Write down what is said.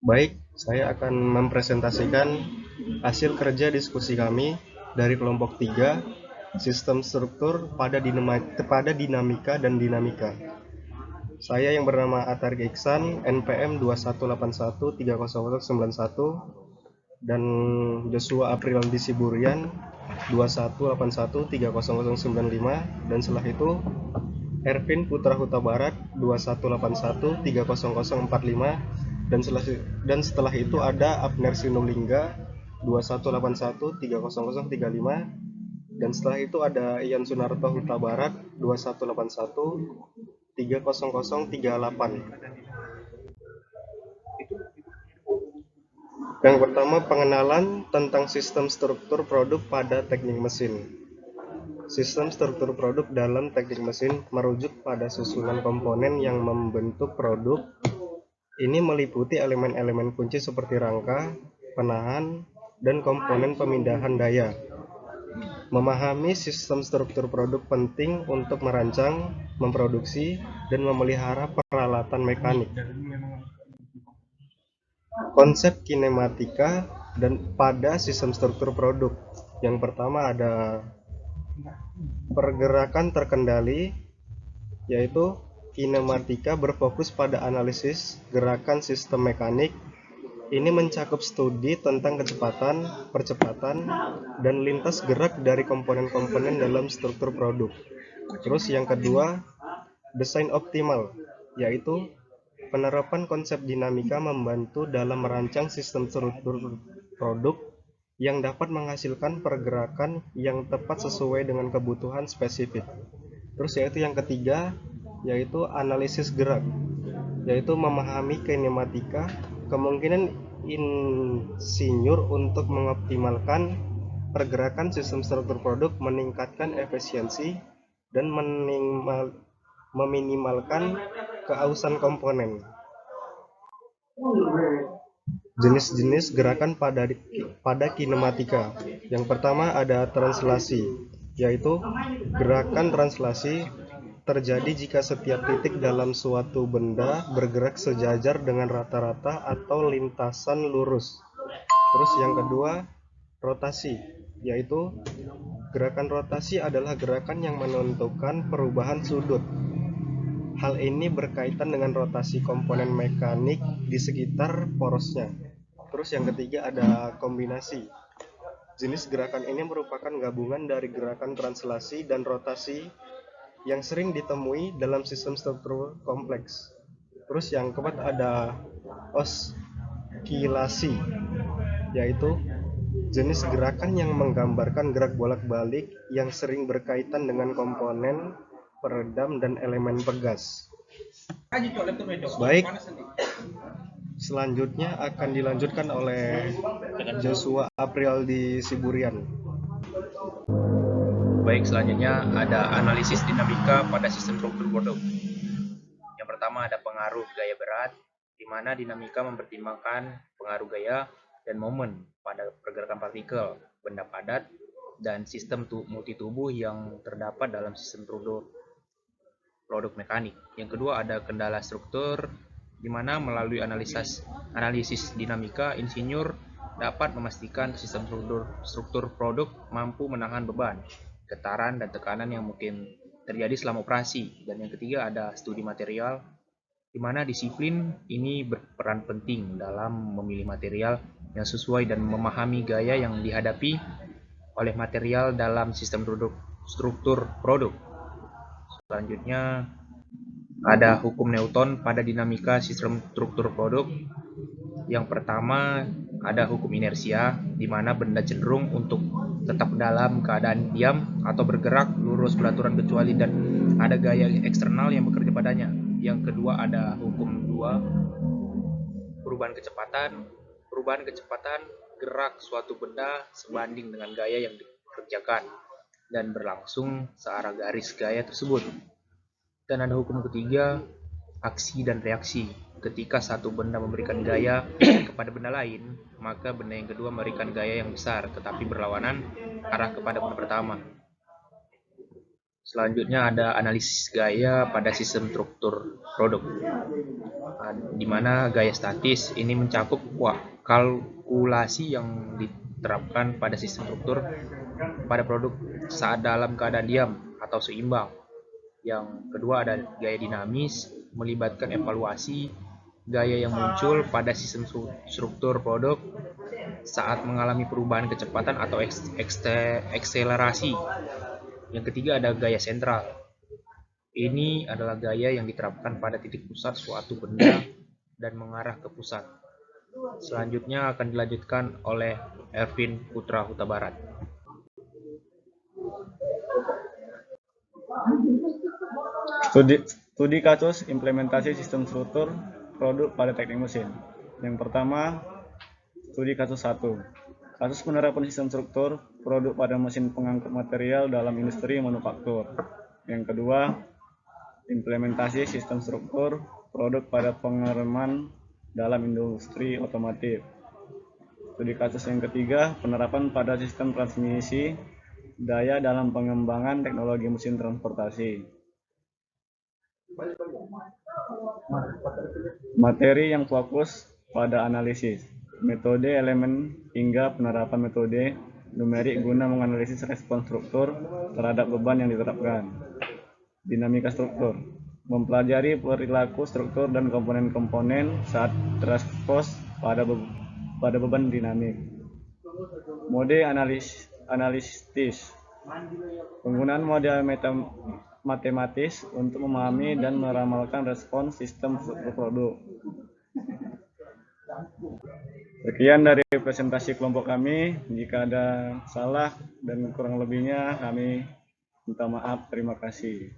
Baik, saya akan mempresentasikan hasil kerja diskusi kami dari kelompok 3, sistem struktur pada dinamika dan dinamika. Saya yang bernama Atarik Iksan, NPM 21813091, dan Joshua April di Siburian 21813095, dan setelah itu Ervin Putra Huta Barat 21813045, dan setelah itu ada Abner Sinulingga 21813035, dan setelah itu ada Ian Sunarto Huta Barat 21813038. Yang pertama, pengenalan tentang sistem struktur produk pada teknik mesin. Sistem struktur produk dalam teknik mesin merujuk pada susunan komponen yang membentuk produk. Ini meliputi elemen-elemen kunci seperti rangka, penahan, dan komponen pemindahan daya. Memahami sistem struktur produk penting untuk merancang, memproduksi, dan memelihara peralatan mekanik. Konsep kinematika dan pada sistem struktur produk. Yang pertama ada pergerakan terkendali, yaitu kinematika berfokus pada analisis gerakan sistem mekanik. Ini mencakup studi tentang kecepatan, percepatan, dan lintas gerak dari komponen-komponen dalam struktur produk. Terus yang kedua, desain optimal, yaitu penerapan konsep dinamika membantu dalam merancang sistem struktur produk yang dapat menghasilkan pergerakan yang tepat sesuai dengan kebutuhan spesifik. Terus yaitu yang ketiga, yaitu analisis gerak, yaitu memahami kinematika, kemungkinan insinyur untuk mengoptimalkan pergerakan sistem struktur produk, meningkatkan efisiensi, dan meminimalkan keausan komponen. Jenis-jenis gerakan pada kinematika. Yang pertama ada translasi, yaitu gerakan translasi terjadi jika setiap titik dalam suatu benda bergerak sejajar dengan rata-rata atau lintasan lurus. Terus yang kedua, rotasi, yaitu gerakan rotasi adalah gerakan yang menentukan perubahan sudut. Hal ini berkaitan dengan rotasi komponen mekanik di sekitar porosnya. Terus yang ketiga ada kombinasi. Jenis gerakan ini merupakan gabungan dari gerakan translasi dan rotasi yang sering ditemui dalam sistem struktur kompleks. Terus yang keempat ada oskilasi, yaitu jenis gerakan yang menggambarkan gerak bolak-balik yang sering berkaitan dengan komponen peredam dan elemen pegas. Baik, selanjutnya akan dilanjutkan oleh Joshua April di Siburian. Baik, selanjutnya ada analisis dinamika pada sistem struktur produk. Yang pertama ada pengaruh gaya berat, di mana dinamika mempertimbangkan pengaruh gaya dan momen pada pergerakan partikel, benda padat, dan sistem multitubuh yang terdapat dalam sistem produk mekanik. Yang kedua ada kendala struktur, di mana melalui analisis dinamika, insinyur dapat memastikan sistem struktur produk mampu menahan beban, getaran, dan tekanan yang mungkin terjadi selama operasi. Dan yang ketiga ada studi material, di mana disiplin ini berperan penting dalam memilih material yang sesuai dan memahami gaya yang dihadapi oleh material dalam sistem struktur produk. Selanjutnya ada hukum Newton pada dinamika sistem struktur produk. Yang pertama ada hukum inersia, di mana benda cenderung untuk tetap dalam keadaan diam atau bergerak lurus beraturan kecuali dan ada gaya eksternal yang bekerja padanya. Yang kedua ada hukum 2, perubahan kecepatan gerak suatu benda sebanding dengan gaya yang dikerjakan dan berlangsung searah garis gaya tersebut. Dan ada hukum ketiga, aksi dan reaksi. Ketika satu benda memberikan gaya kepada benda lain, maka benda yang kedua memberikan gaya yang besar, tetapi berlawanan arah kepada benda pertama. Selanjutnya ada analisis gaya pada sistem struktur produk, di mana gaya statis ini mencakup kalkulasi yang diterapkan pada sistem struktur pada produk saat dalam keadaan diam atau seimbang. Yang kedua ada gaya dinamis, melibatkan evaluasi gaya yang muncul pada sistem struktur produk saat mengalami perubahan kecepatan atau akselerasi. Yang ketiga ada gaya sentral. Ini adalah gaya yang diterapkan pada titik pusat suatu benda dan mengarah ke pusat. Selanjutnya akan dilanjutkan oleh Ervin Putra Huta Barat. Studi kasus implementasi sistem struktur produk pada teknik mesin. Yang pertama, studi kasus 1. Kasus penerapan sistem struktur produk pada mesin pengangkut material dalam industri manufaktur. Yang kedua, implementasi sistem struktur produk pada pengereman dalam industri otomotif. Studi kasus yang ketiga, penerapan pada sistem transmisi daya dalam pengembangan teknologi mesin transportasi. Materi yang fokus pada analisis, metode elemen hingga penerapan metode numerik guna menganalisis respons struktur terhadap beban yang diterapkan. Dinamika struktur, mempelajari perilaku struktur dan komponen-komponen saat transpos pada beban dinamik. Mode analisis, penggunaan model matematis untuk memahami dan meramalkan respons sistem struktur produk. Sekian dari presentasi kelompok kami. Jika ada salah dan kurang lebihnya kami minta maaf. Terima kasih.